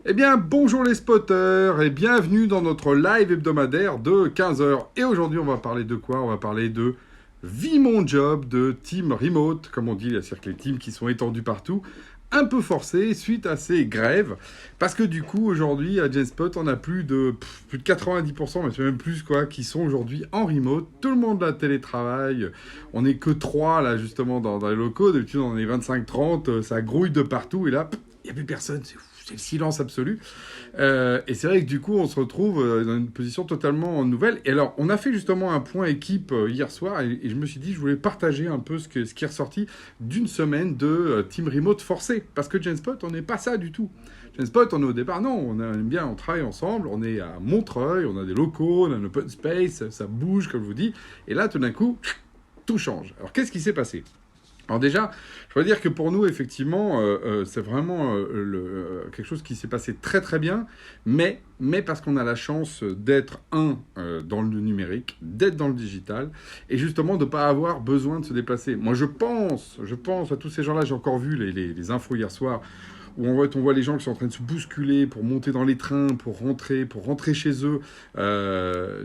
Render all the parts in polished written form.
Eh bien, bonjour les spotters et bienvenue dans notre live hebdomadaire de 15 heures. Et aujourd'hui, on va parler de quoi? On va parler de Vie mon job, de team remote, comme on dit, c'est-à-dire que les teams qui sont étendus partout, un peu forcés suite à ces grèves. Parce que du coup, aujourd'hui, à Genspot, on a plus de 90%, mais c'est même plus, quoi, qui sont aujourd'hui en remote. Tout le monde a télétravail. On n'est que 3, là, justement, dans les locaux. D'habitude, on est 25-30, ça grouille de partout. Et là, il n'y a plus personne. C'est le silence absolu. Et c'est vrai que du coup, on se retrouve dans une position totalement nouvelle. Et alors, on a fait justement un point équipe hier soir, et je me suis dit, je voulais partager un peu ce qui est ressorti d'une semaine de team remote forcé. Parce que Genspot, on n'est pas ça du tout. Genspot, on est au départ, non, on aime bien, on travaille ensemble, on est à Montreuil, on a des locaux, on a un open space, ça bouge, comme je vous dis. Et là, tout d'un coup, tout change. Alors, qu'est-ce qui s'est passé? Alors déjà, je dois dire que pour nous, effectivement, c'est vraiment quelque chose qui s'est passé très très bien, mais parce qu'on a la chance d'être, dans le numérique, d'être dans le digital, et justement de ne pas avoir besoin de se déplacer. Moi, je pense à tous ces gens-là, j'ai encore vu les infos hier soir, où on voit les gens qui sont en train de se bousculer pour monter dans les trains, pour rentrer chez eux.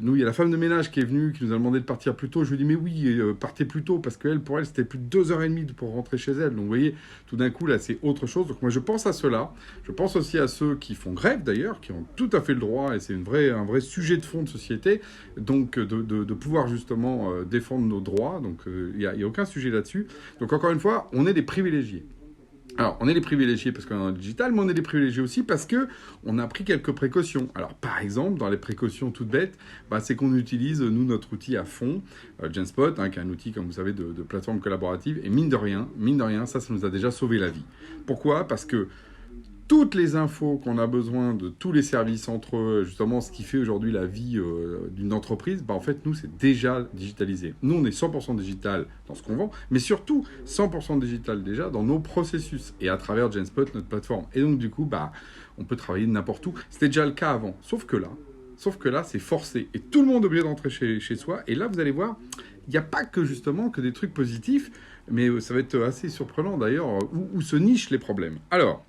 Nous, il y a la femme de ménage qui est venue, qui nous a demandé de partir plus tôt. Je lui ai dit, mais oui, partez plus tôt, parce pour elle, c'était plus de 2h30 pour rentrer chez elle. Donc, vous voyez, tout d'un coup, là, c'est autre chose. Donc, moi, je pense à ceux-là. Je pense aussi à ceux qui font grève, d'ailleurs, qui ont tout à fait le droit, et c'est un vrai sujet de fond de société, donc de pouvoir, justement, défendre nos droits. Donc, il n'y a aucun sujet là-dessus. Donc, encore une fois, on est des privilégiés. Alors, on est les privilégiés parce qu'on est dans le digital, mais on est les privilégiés aussi parce que on a pris quelques précautions. Alors, par exemple, dans les précautions toutes bêtes, c'est qu'on utilise, nous, notre outil à fond, Genspot, qui est un outil, comme vous savez, de plateforme collaborative. Et mine de rien, ça nous a déjà sauvé la vie. Pourquoi? Parce que toutes les infos qu'on a besoin de tous les services entre eux, justement ce qui fait aujourd'hui la vie d'une entreprise, en fait, nous, c'est déjà digitalisé. Nous, on est 100% digital dans ce qu'on vend, mais surtout 100% digital déjà dans nos processus et à travers Genspot, notre plateforme. Et donc, du coup, on peut travailler de n'importe où. C'était déjà le cas avant, sauf que là, c'est forcé. Et tout le monde est obligé d'entrer chez soi. Et là, vous allez voir, il n'y a pas que justement que des trucs positifs, mais ça va être assez surprenant d'ailleurs, où se nichent les problèmes. Alors,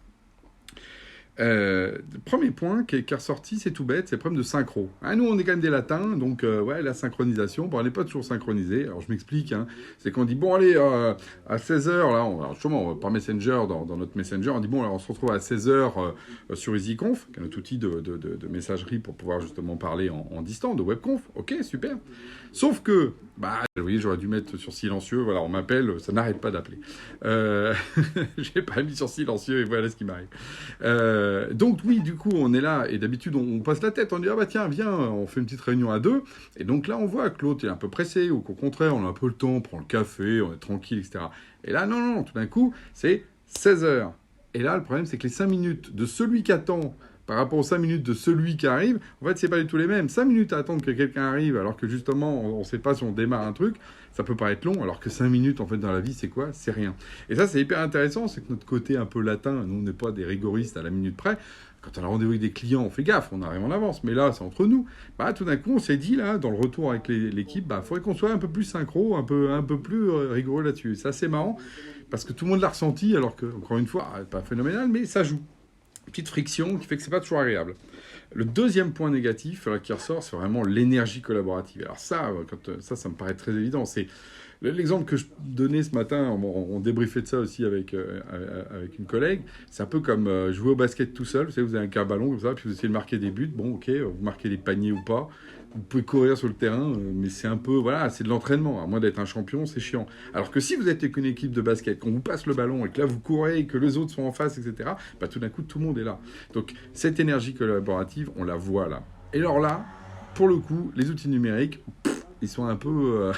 le premier point qui est ressorti, c'est tout bête, c'est le problème de synchro. Nous, on est quand même des latins, donc la synchronisation, elle n'est pas toujours synchronisée. Alors, je m'explique, c'est qu'on dit, bon, allez, à 16h, là, alors, justement, par Messenger, dans notre Messenger, on dit, bon, alors, on se retrouve à 16h sur EasyConf, qui est notre outil de messagerie pour pouvoir justement parler en distance, de webconf. Ok, super. Sauf que, vous voyez, j'aurais dû mettre sur silencieux, voilà, on m'appelle, ça n'arrête pas d'appeler. J'ai pas mis sur silencieux et voilà ce qui m'arrive. Donc oui, du coup, on est là, et d'habitude, on passe la tête, on dit, tiens, viens, on fait une petite réunion à deux, et donc là, on voit que l'autre est un peu pressé, ou qu'au contraire, on a un peu le temps, on prend le café, on est tranquille, etc. Et là, non, tout d'un coup, c'est 16h. Et là, le problème, c'est que les 5 minutes de celui qui attend par rapport aux 5 minutes de celui qui arrive, en fait, c'est pas du tout les mêmes. 5 minutes à attendre que quelqu'un arrive, alors que justement, on sait pas si on démarre un truc, ça peut paraître long, alors que 5 minutes, en fait, dans la vie, c'est quoi? C'est rien. Et ça, c'est hyper intéressant, c'est que notre côté un peu latin, nous, on n'est pas des rigoristes à la minute près. Quand on a rendez-vous avec des clients, on fait gaffe, on arrive en avance. Mais là, c'est entre nous. Tout d'un coup, on s'est dit, là, dans le retour avec l'équipe, il faudrait qu'on soit un peu plus synchro, un peu plus rigoureux là-dessus. C'est assez marrant, parce que tout le monde l'a ressenti, alors que, encore une fois, pas phénoménal, mais ça joue. Petite friction qui fait que c'est pas toujours agréable. Le deuxième point négatif qui ressort, c'est vraiment l'énergie collaborative. Alors ça, ça me paraît très évident. C'est l'exemple que je donnais ce matin, on débriefait de ça aussi avec une collègue. C'est un peu comme jouer au basket tout seul. Vous savez, vous avez un ballon comme ça, puis vous essayez de marquer des buts. Bon, ok, vous marquez des paniers ou pas. Vous pouvez courir sur le terrain, mais c'est un peu, c'est de l'entraînement. À moins d'être un champion, c'est chiant. Alors que si vous êtes avec une équipe de basket, qu'on vous passe le ballon et que là vous courez et que les autres sont en face, etc., tout d'un coup, tout le monde est là. Donc, cette énergie collaborative, on la voit là. Et alors là, pour le coup, les outils numériques, ils sont un peu...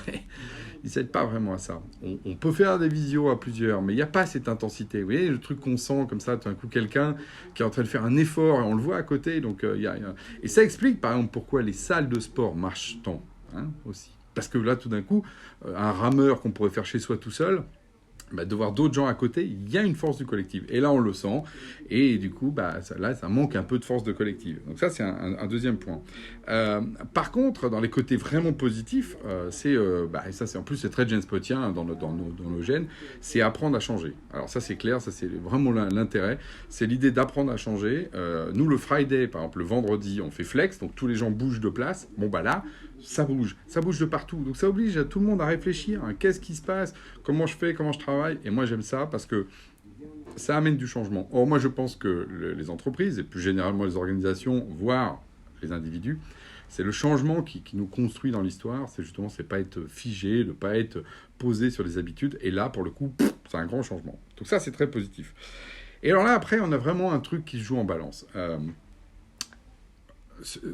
ils s'aident pas vraiment à ça. On peut faire des visios à plusieurs, mais il n'y a pas cette intensité. Vous voyez, le truc qu'on sent comme ça, tout d'un coup, quelqu'un qui est en train de faire un effort, et on le voit à côté. Donc, Et ça explique, par exemple, pourquoi les salles de sport marchent tant, aussi. Parce que là, tout d'un coup, un rameur qu'on pourrait faire chez soi tout seul, de voir d'autres gens à côté, il y a une force du collectif. Et là, on le sent. Et du coup, ça manque un peu de force de collectif. Donc ça, c'est un deuxième point. Par contre, dans les côtés vraiment positifs, et ça, en plus, c'est très genspotien dans nos gènes, c'est apprendre à changer. Alors ça, c'est clair, ça, c'est vraiment l'intérêt. C'est l'idée d'apprendre à changer. Nous, le Friday, par exemple, le vendredi, on fait flex, donc tous les gens bougent de place. Là, ça bouge de partout. Donc ça oblige tout le monde à réfléchir. Qu'est-ce qui se passe? Comment je fais? Comment je travaille? Et moi, j'aime ça parce que ça amène du changement. Or, moi, je pense que les entreprises, et plus généralement les organisations, voire les individus, c'est le changement qui nous construit dans l'histoire. C'est pas être figé, ne pas être posé sur les habitudes. Et là, pour le coup, c'est un grand changement. Donc ça, c'est très positif. Et alors là, après, on a vraiment un truc qui se joue en balance.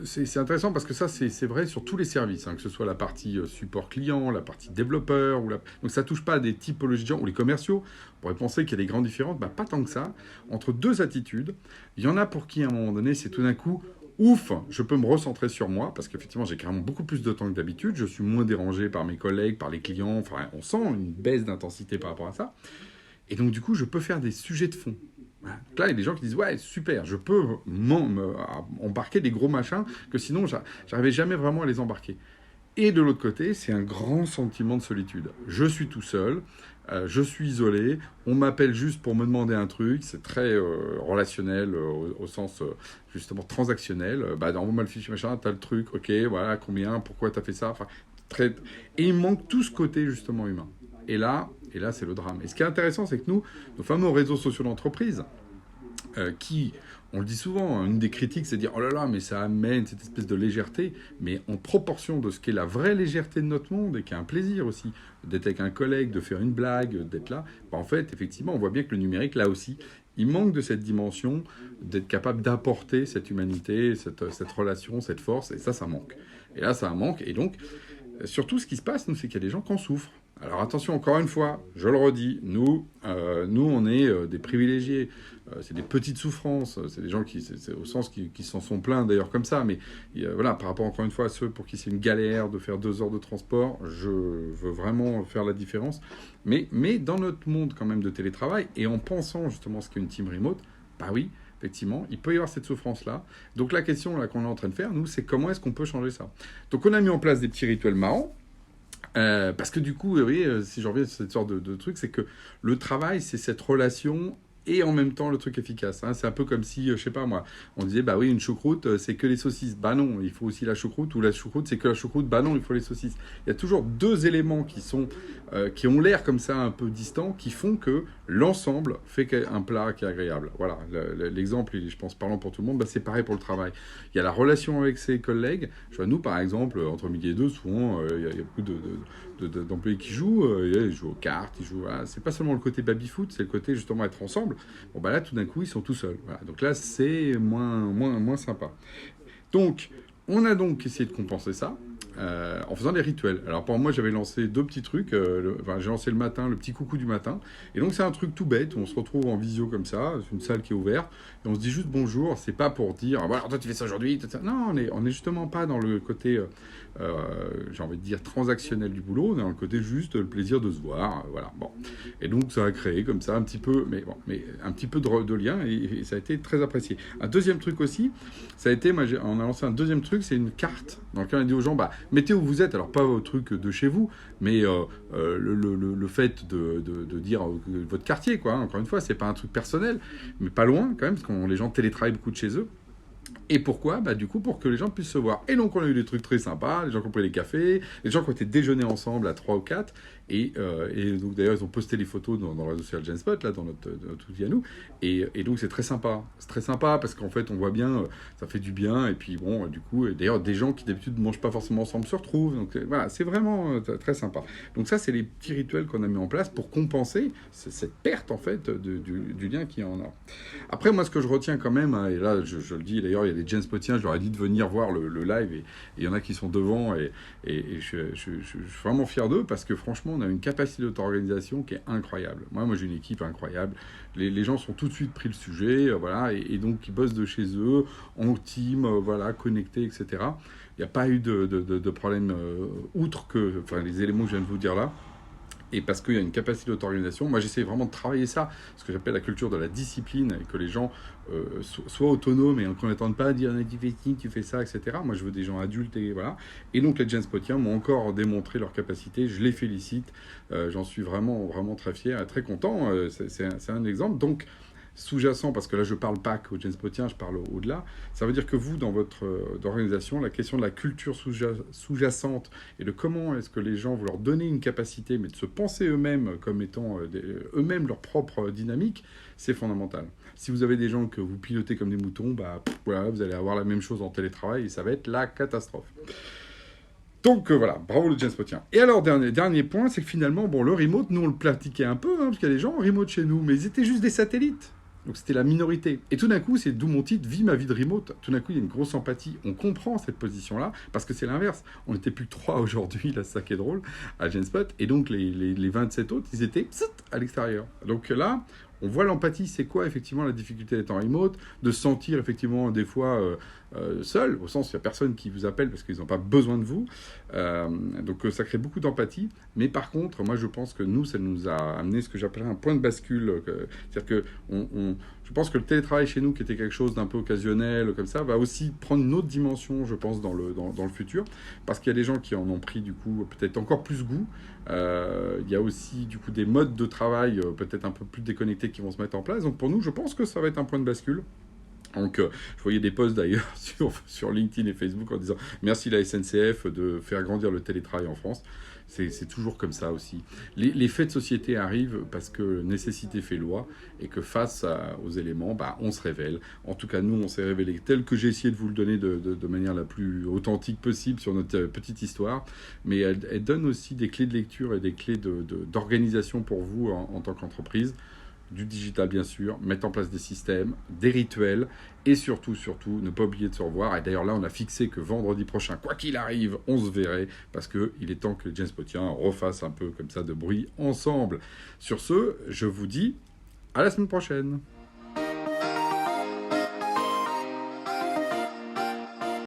C'est intéressant parce que ça, c'est vrai sur tous les services, que ce soit la partie support client, la partie développeur. Donc ça ne touche pas à des typologies de gens, ou les commerciaux. On pourrait penser qu'il y a des grandes différences. Pas tant que ça. Entre deux attitudes, il y en a pour qui, à un moment donné, c'est tout d'un coup, ouf, je peux me recentrer sur moi, parce qu'effectivement, j'ai carrément beaucoup plus de temps que d'habitude. Je suis moins dérangé par mes collègues, par les clients. Enfin, on sent une baisse d'intensité par rapport à ça. Et donc, du coup, je peux faire des sujets de fond. Voilà. Donc là, il y a des gens qui disent « Ouais, super, je peux embarquer des gros machins que sinon, j'arrivais jamais vraiment à les embarquer. » Et de l'autre côté, c'est un grand sentiment de solitude. Je suis tout seul, je suis isolé, on m'appelle juste pour me demander un truc, c'est très relationnel au sens justement transactionnel. Envoie-moi le fichier machin, t'as le truc, ok, voilà, combien, pourquoi t'as fait ça, Et il manque tout ce côté justement humain. Et là, c'est le drame. Et ce qui est intéressant, c'est que nous, nos fameux réseaux sociaux d'entreprise, qui, on le dit souvent, une des critiques, c'est de dire « Oh là là, mais ça amène cette espèce de légèreté », mais en proportion de ce qu'est la vraie légèreté de notre monde, et qui est un plaisir aussi, d'être avec un collègue, de faire une blague, d'être là, en fait, effectivement, on voit bien que le numérique, là aussi, il manque de cette dimension, d'être capable d'apporter cette humanité, cette relation, cette force, et ça manque. Et là, ça manque, et donc, surtout, ce qui se passe, nous, c'est qu'il y a des gens qui en souffrent. Alors attention, encore une fois, je le redis, nous on est des privilégiés. C'est des petites souffrances. C'est des gens c'est au sens qui s'en sont plaints d'ailleurs comme ça. Mais voilà, par rapport encore une fois à ceux pour qui c'est une galère de faire 2 heures de transport, je veux vraiment faire la différence. Mais dans notre monde quand même de télétravail, et en pensant justement ce qu'est une team remote, oui, effectivement, il peut y avoir cette souffrance-là. Donc la question là qu'on est en train de faire, nous, c'est comment est-ce qu'on peut changer ça? Donc on a mis en place des petits rituels marrants. Parce que du coup, vous voyez, si je reviens sur cette sorte de truc, c'est que le travail, c'est cette relation et en même temps le truc efficace. C'est un peu comme si, je sais pas moi, on disait, oui, une choucroute, c'est que les saucisses. Non, il faut aussi la choucroute, ou la choucroute, c'est que la choucroute. Non, il faut les saucisses. Il y a toujours 2 éléments qui ont l'air comme ça un peu distants, qui font que l'ensemble fait un plat qui est agréable. Voilà, l'exemple, je pense, parlant pour tout le monde, c'est pareil pour le travail. Il y a la relation avec ses collègues. Nous, par exemple, entre midi et 2, souvent, il y a beaucoup d'employés qui jouent. Ils jouent aux cartes, c'est pas seulement le côté baby-foot, c'est le côté justement être ensemble. Là, tout d'un coup, ils sont tout seuls. Voilà. Donc là, c'est moins sympa. Donc, on a donc essayé de compenser ça en faisant des rituels. Alors, pour moi, j'avais lancé 2 petits trucs. J'ai lancé le matin, le petit coucou du matin. Et donc, c'est un truc tout bête. On se retrouve en visio comme ça. C'est une salle qui est ouverte. Et on se dit juste bonjour. C'est pas pour dire, alors toi, tu fais ça aujourd'hui. Non, on est justement pas dans le côté, j'ai envie de dire, transactionnel du boulot. On est dans le côté juste le plaisir de se voir. Voilà. Bon. Et donc, ça a créé comme ça un petit peu, mais un petit peu de lien. Et ça a été très apprécié. Un deuxième truc aussi, ça a été, on a lancé un deuxième truc, c'est une carte dans laquelle on a dit aux gens, mettez où vous êtes, alors pas vos trucs de chez vous, mais le fait de dire votre quartier, quoi. Encore une fois, c'est pas un truc personnel, mais pas loin quand même, parce que les gens télétravaillent beaucoup de chez eux. Et pourquoi? Du coup, pour que les gens puissent se voir. Et donc, on a eu des trucs très sympas, les gens qui ont pris les cafés, les gens qui ont été déjeuner ensemble à 3 ou 4. Et donc, d'ailleurs, ils ont posté les photos dans le réseau social Genspot, là, dans notre outil à nous. Et donc, c'est très sympa. C'est très sympa parce qu'en fait, on voit bien, ça fait du bien. Et puis, bon, du coup, et d'ailleurs, des gens qui d'habitude ne mangent pas forcément ensemble se retrouvent. Donc, voilà, c'est vraiment très sympa. Donc, ça, c'est les petits rituels qu'on a mis en place pour compenser cette perte, en fait, du lien qu'il y en a. Après, moi, ce que je retiens quand même, et là, je le dis, d'ailleurs, il y a des Genspotiens, je leur ai dit de venir voir le live, et il y en a qui sont devant, et je suis vraiment fier d'eux, parce que franchement, on a une capacité d'auto-organisation qui est incroyable. Moi j'ai une équipe incroyable. Les gens sont tout de suite pris le sujet, voilà, et donc ils bossent de chez eux, en team, voilà, connectés, etc. Il n'y a pas eu de problème, outre que, les éléments que je viens de vous dire là. Et parce qu'il y a une capacité d'auto-organisation, moi j'essaie vraiment de travailler ça, ce que j'appelle la culture de la discipline, et que les gens soient autonomes et qu'on n'attende pas à dire tu fais ci, tu fais ça, etc. Moi je veux des gens adultes et voilà. Et donc les Genspotiens m'ont encore démontré leur capacité, je les félicite, j'en suis vraiment, vraiment très fier et très content, c'est un exemple. Donc sous-jacent, parce que là je parle pas qu'aux Genspotiens, je parle au-delà, ça veut dire que vous, dans votre organisation, la question de la culture sous-jacente et de comment est-ce que les gens, vous leur donnez une capacité, mais de se penser eux-mêmes comme étant eux-mêmes leur propre dynamique, c'est fondamental. Si vous avez des gens que vous pilotez comme des moutons, bah, voilà, vous allez avoir la même chose en télétravail et ça va être la catastrophe. Donc voilà, bravo le Genspotien. Et alors, dernier point, c'est que finalement, bon, le remote, nous on le pratiquait un peu, parce qu'il y a des gens en remote chez nous, mais ils étaient juste des satellites. Donc c'était la minorité. Et tout d'un coup, c'est d'où mon titre, Vis ma vie de remote. Tout d'un coup, il y a une grosse empathie. On comprend cette position-là, parce que c'est l'inverse. On n'était plus 3 aujourd'hui, là, c'est ça qui est drôle, à Genspot. Et donc, les 27 autres, ils étaient à l'extérieur. Donc là, on voit l'empathie, c'est quoi effectivement la difficulté d'être en remote, de se sentir effectivement des fois seul, au sens où il n'y a personne qui vous appelle parce qu'ils n'ont pas besoin de vous. Donc ça crée beaucoup d'empathie. Mais par contre, moi je pense que nous, ça nous a amené ce que j'appellerais un point de bascule. C'est-à-dire que je pense que le télétravail chez nous, qui était quelque chose d'un peu occasionnel, comme ça, va aussi prendre une autre dimension, je pense, dans le futur. Parce qu'il y a des gens qui en ont pris du coup peut-être encore plus goût. Il y a aussi du coup des modes de travail peut-être un peu plus déconnectés qui vont se mettre en place. Donc pour nous, je pense que ça va être un point de bascule. Donc, je voyais des posts d'ailleurs sur LinkedIn et Facebook en disant merci la SNCF de faire grandir le télétravail en France. C'est toujours comme ça aussi. Les faits de société arrivent parce que nécessité fait loi et que face aux éléments, bah, on se révèle. En tout cas, nous, on s'est révélé tel que j'ai essayé de vous le donner de manière la plus authentique possible sur notre petite histoire. Mais elle donne aussi des clés de lecture et des clés d'organisation pour vous en tant qu'entreprise. Du digital bien sûr, mettre en place des systèmes, des rituels et surtout, ne pas oublier de se revoir. Et d'ailleurs là, on a fixé que vendredi prochain, quoi qu'il arrive, on se verrait parce qu'il est temps que les Genspotiens refassent un peu comme ça de bruit ensemble. Sur ce, je vous dis à la semaine prochaine.